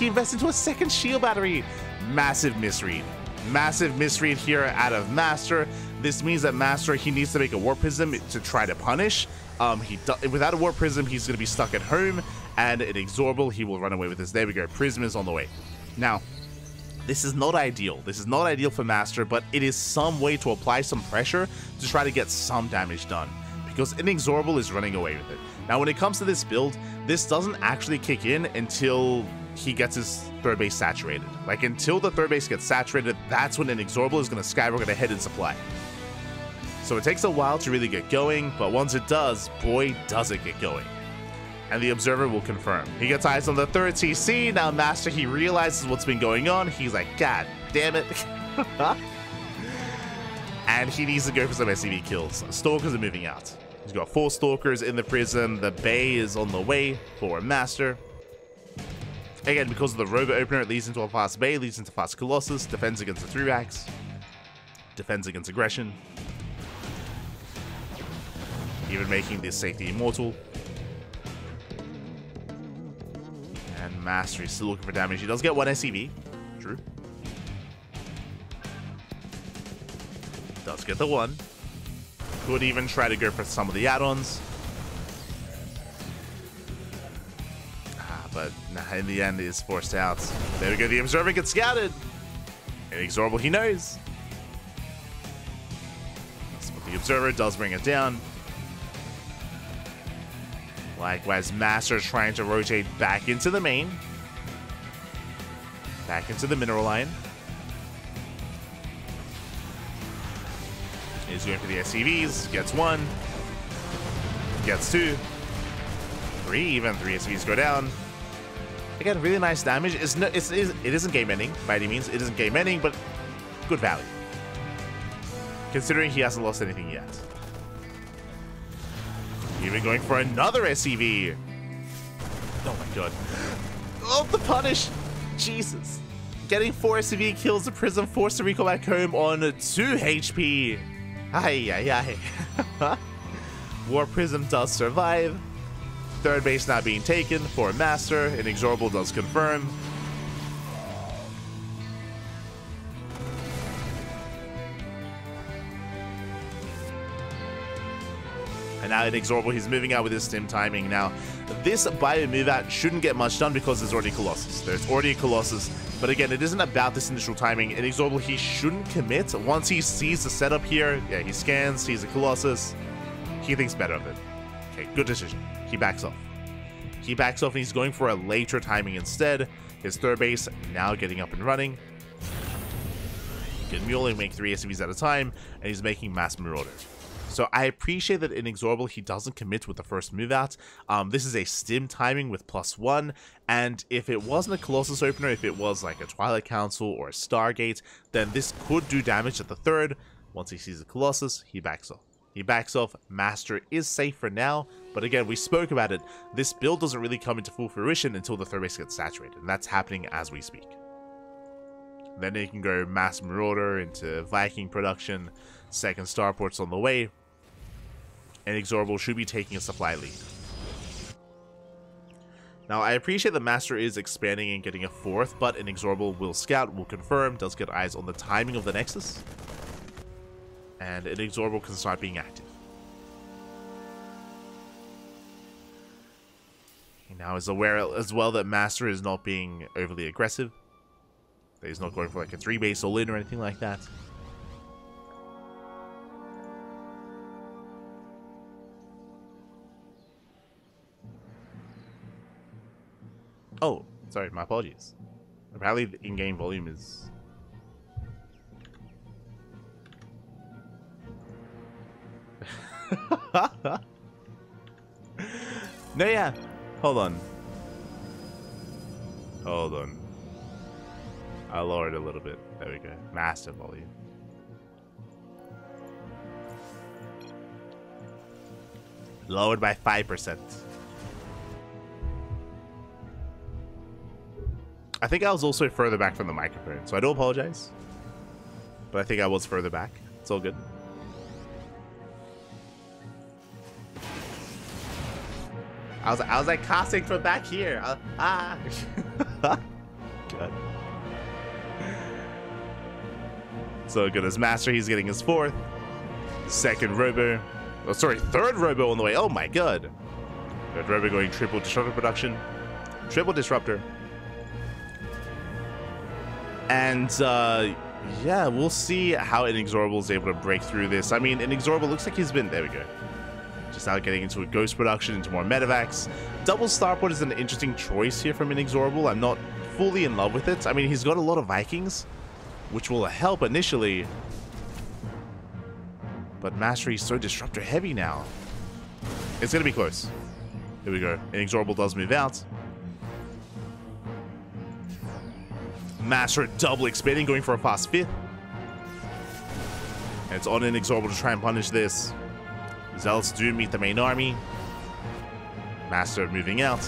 invests into a second shield battery. Massive misread. Massive misread here out of MasTeR. This means that MasTeR, he needs to make a Warp Prism to try to punish. Without a Warp Prism, he's going to be stuck at home, and INexorable, he will run away with this. There we go. Prism is on the way. Now, this is not ideal. This is not ideal for MasTeR, but it is some way to apply some pressure to try to get some damage done, because INexorable is running away with it. Now, when it comes to this build, this doesn't actually kick in until he gets his third base saturated. Like, until the third base gets saturated, that's when INexorable is going to skyrocket ahead in supply. So it takes a while to really get going, but once it does, boy, does it get going. And the Observer will confirm. He gets eyes on the third CC. Now MasTeR, he realizes what's been going on. He's like, God damn it. And he needs to go for some SCV kills. Stalkers are moving out. He's got 4 Stalkers in the Prism. The Bay is on the way for MasTeR. Again, because of the Robo Opener, it leads into a fast Bay, leads into fast Colossus, defends against the 3-Rax, defends against aggression, even making this safety Immortal. And MasTeR is still looking for damage. He does get 1 SCV, true. Does get the 1. Could even try to go for some of the add-ons. But in the end, is forced out. There we go. The Observer gets scouted. INexorable, he knows. But the Observer does bring it down. Likewise, MasTeR trying to rotate back into the main. Back into the mineral line. He's going for the SCVs. Gets 1. Gets 2. 3. Even 3 SCVs go down. Again, really nice damage. It isn't game ending by any means. It isn't game ending, but good value. Considering he hasn't lost anything yet. Even going for another SCV. Oh my god. Oh, the punish. Jesus. Getting 4 SCV kills the Prism, forced to recall back home on 2 HP. War Prism does survive. Third base not being taken for MasTeR. INexorable does confirm. now INexorable, he's moving out with his stim timing. Now, this bio move out shouldn't get much done because there's already Colossus. There's already a Colossus. But again, it isn't about this initial timing. INexorable, he shouldn't commit. Once he sees the setup here, yeah, he scans, sees a Colossus. He thinks better of it. Okay, good decision. He backs off. He backs off and he's going for a later timing instead. His third base now getting up and running. He can only make 3 SCVs at a time, and he's making mass Marauder. So I appreciate that INexorable, he doesn't commit with the first move out. This is a stim timing with +1, and if it wasn't a Colossus opener, if it was like a Twilight Council or a Stargate, then this could do damage at the third. Once he sees a Colossus, he backs off. He backs off. MasTeR is safe for now, but again, we spoke about it. This build doesn't really come into full fruition until the third base gets saturated, and that's happening as we speak. Then they can go mass Marauder into Viking production, second starport's on the way, and INexorable should be taking a supply lead. Now, I appreciate that MasTeR is expanding and getting a fourth, but INexorable will scout, will confirm, does get eyes on the timing of the Nexus, and INexorable can start being active. He now is aware as well that MasTeR is not being overly aggressive. That he's not going for like a 3-base all-in or anything like that. Oh, sorry, my apologies. Apparently the in-game volume is... No, yeah. Hold on. Hold on. I'll lower it a little bit. There we go. Massive volume. Lowered by 5%. I think I was also further back from the microphone, so I do apologize. But I think I was further back. It's all good. I was like casting from back here. God. So good as MasTeR, he's getting his fourth. Second Robo. Oh, sorry, third Robo on the way. Oh my god. Third Robo going triple disruptor production. Triple disruptor. And yeah, we'll see how INexorable is able to break through this. I mean, INexorable looks like he's been... There we go. Just out getting into a ghost production, into more medevacs. Double starport is an interesting choice here from INexorable. I'm not fully in love with it. I mean, he's got a lot of Vikings, which will help initially. But MasTeR is so disruptor heavy now. It's going to be close. Here we go. INexorable does move out. MasTeR double expanding, going for a fast fifth. And it's on INexorable to try and punish this. Zealots do meet the main army. MasTeR moving out.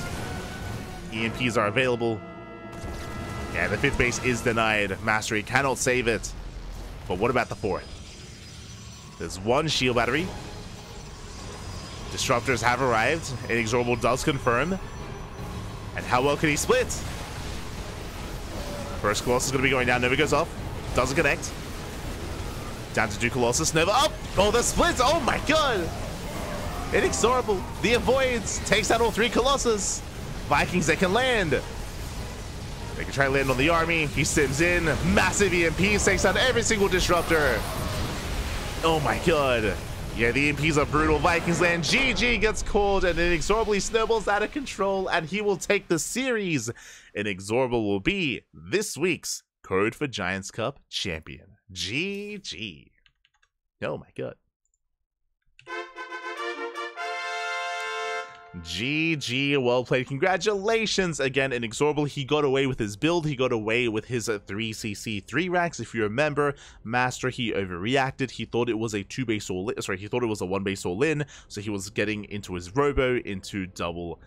EMPs are available. Yeah, the fifth base is denied. MasTeR cannot save it. But what about the fourth? There's one shield battery. Disruptors have arrived. INexorable does confirm. And how well can he split? First Colossus is going to be going down. Nova goes off. Doesn't connect. Down to 2 Colossus. Nova up. Oh, the splits. Oh my god. INexorable. The avoids. Takes out all 3 Colossus. Vikings that can land. They can try to land on the army. He sims in. Massive EMP. Takes out every single disruptor. Oh my god. Yeah, the EMPs are brutal. Vikings land. GG gets called, and INexorably snowballs out of control, and he will take the series. INexorable will be this week's Code for Giants Cup champion. GG. Oh my god. GG, well played. Congratulations again, INexorable. He got away with his build. He got away with his 3cc 3 racks. If you remember, MasTeR, he overreacted. He thought it was a 2-base all-in. Sorry, he thought it was a 1-base all-in. So he was getting into his Robo, into double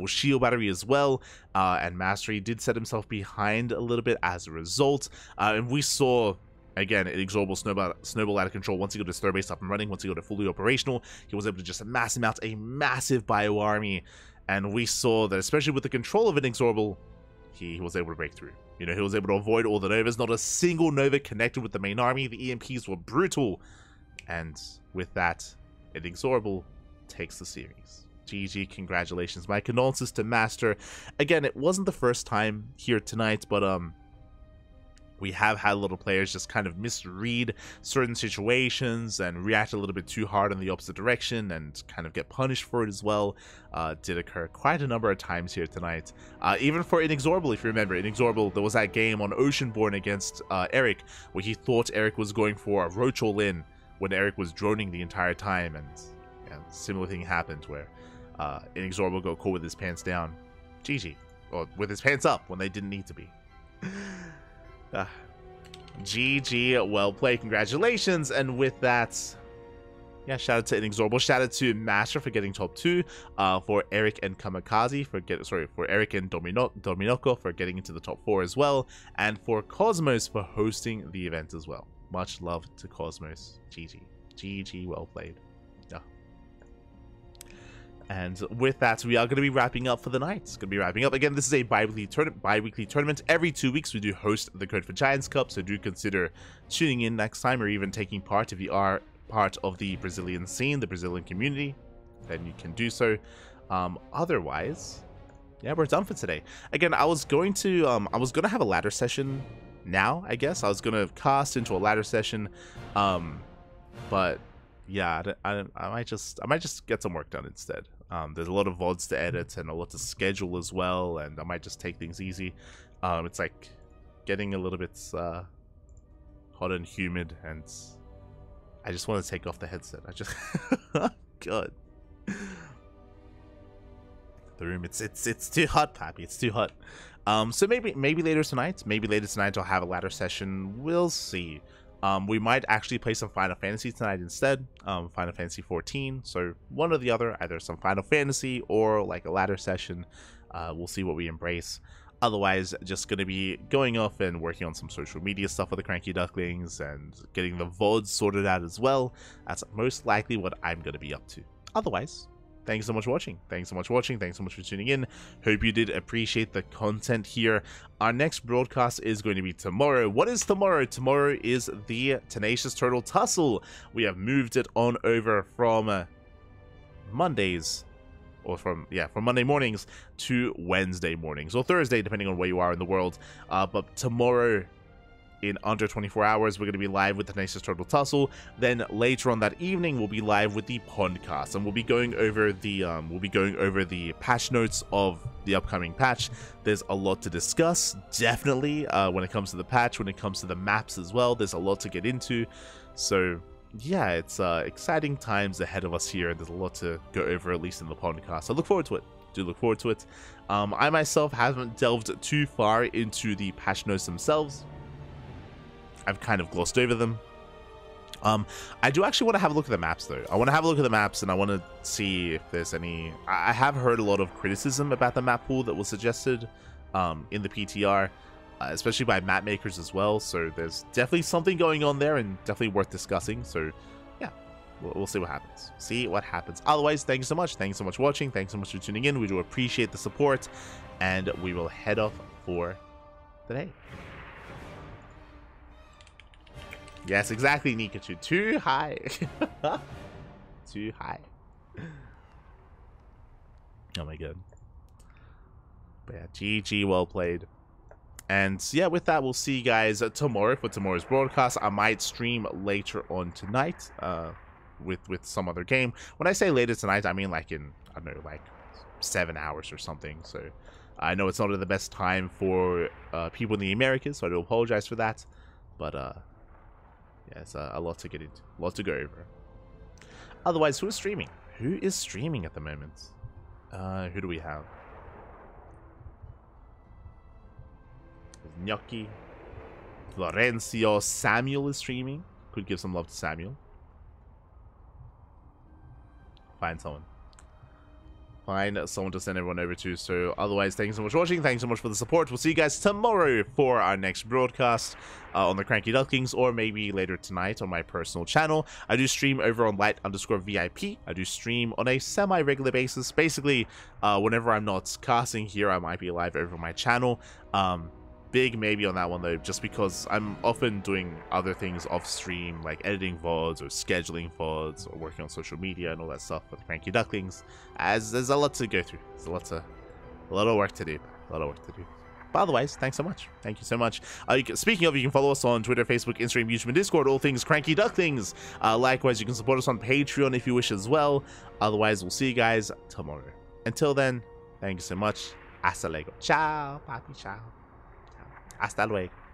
shield battery as well. And MasTeR did set himself behind a little bit as a result. And we saw... Again, INexorable snowball out of control. Once he got his third base up and running, once he got it fully operational, he was able to just mass him out a massive bio army. And we saw that, especially with the control of INexorable, he was able to break through. You know, he was able to avoid all the Novas. Not a single Nova connected with the main army. The EMPs were brutal. And with that, INexorable takes the series. GG, congratulations. My condolences to MasTeR. Again, it wasn't the first time here tonight, but we have had a lot of players just kind of misread certain situations and react a little bit too hard in the opposite direction and kind of get punished for it as well. Did occur quite a number of times here tonight. Even for INexorable, if you remember, INexorable, there was that game on Oceanborn against Eric where he thought Eric was going for a roach all-in when Eric was droning the entire time, and yeah, similar thing happened where INexorable got caught with his pants down. GG. Or with his pants up when they didn't need to be. GG, well played, congratulations. And with that, yeah, shout out to INexorable, shout out to MasTeR for getting top 2, for Eric and Kamikaze for Eric and Dominoco for getting into the top 4 as well, and for Cosmos for hosting the event as well. Much love to Cosmos. GG, well played. Yeah. And with that, we are going to be wrapping up for the night. It's going to be wrapping up. Again, this is a bi-weekly tournament. Every 2 weeks, we do host the Code for Giants Cup, so do consider tuning in next time or even taking part if you are part of the Brazilian scene, the Brazilian community, then you can do so. Otherwise, yeah, we're done for today. Again, I was going to have a ladder session now, I guess. I was going to cast into a ladder session, but yeah, I might just get some work done instead. There's a lot of VODs to edit and a lot to schedule as well, and I might just take things easy. It's like getting a little bit hot and humid, and I just want to take off the headset. I just God, the room, it's too hot, Pappy. It's too hot. So maybe later tonight, I'll have a ladder session. We'll see. We might actually play some Final Fantasy tonight instead, Final Fantasy 14, so one or the other, either some Final Fantasy or like a ladder session. We'll see what we embrace. Otherwise, just going to be going off and working on some social media stuff for the CranKy Ducklings and getting the VODs sorted out as well. That's most likely what I'm going to be up to. Otherwise, thanks so much for watching. Thanks so much for tuning in. Hope you did appreciate the content here. Our next broadcast is going to be tomorrow. What is tomorrow? Tomorrow is the Tenacious Turtle Tussle. We have moved it on over from Mondays, or from Monday mornings to Wednesday mornings, or Thursday, depending on where you are in the world. But tomorrow, in under 24 hours, we're going to be live with the Tenacious Turtle Tussle. Then later on that evening, we'll be live with the podcast, and we'll be going over the patch notes of the upcoming patch. There's a lot to discuss, definitely, when it comes to the patch, when it comes to the maps as well. There's a lot to get into, so yeah, it's exciting times ahead of us here. There's a lot to go over, at least in the podcast. I look forward to it. Do look forward to it. I myself haven't delved too far into the patch notes themselves. I've kind of glossed over them. I do actually want to have a look at the maps, though. I want to have a look at the maps, and I want to see if there's any... I have heard a lot of criticism about the map pool that was suggested in the PTR, especially by map makers as well. So there's definitely something going on there, and definitely worth discussing. So yeah, we'll see what happens. Otherwise, thank you so much. Thanks so much for watching. Thanks so much for tuning in. We do appreciate the support, and we will head off for the day. Yes, exactly, Nikachu. Too high. Too high. Oh my god. But yeah, GG, well played. And yeah, with that, we'll see you guys tomorrow for tomorrow's broadcast. I might stream later on tonight with some other game. When I say later tonight, I mean like in, I don't know, like 7 hours or something. So I know it's not the best time for people in the Americas, so I do apologize for that. But yeah, it's a lot to get into, a lot to go over. Otherwise, who is streaming? Who is streaming at the moment? Who do we have? Gnocchi. Florencio. Samuel is streaming. Could give some love to Samuel. Find someone. Find someone to send everyone over to. So otherwise, thanks so much for watching. Thanks so much for the support. We'll see you guys tomorrow for our next broadcast on the CranKy Ducklings, or maybe later tonight on my personal channel. I do stream over on light_VIP. I do stream on a semi-regular basis. Basically, whenever I'm not casting here, I might be live over my channel. big maybe on that one though, just because I'm often doing other things off stream, like editing VODs or scheduling VODs or working on social media and all that stuff with CranKy Ducklings. As there's a lot to go through. There's a lot of work to do. But otherwise, thanks so much. Thank you so much. Speaking of, you can follow us on Twitter, Facebook, Instagram, YouTube, and Discord, all things CranKy Ducklings. Likewise, you can support us on Patreon if you wish as well. Otherwise, we'll see you guys tomorrow. Until then, thank you so much. Hasta luego. Ciao, papi, ciao. Hasta luego.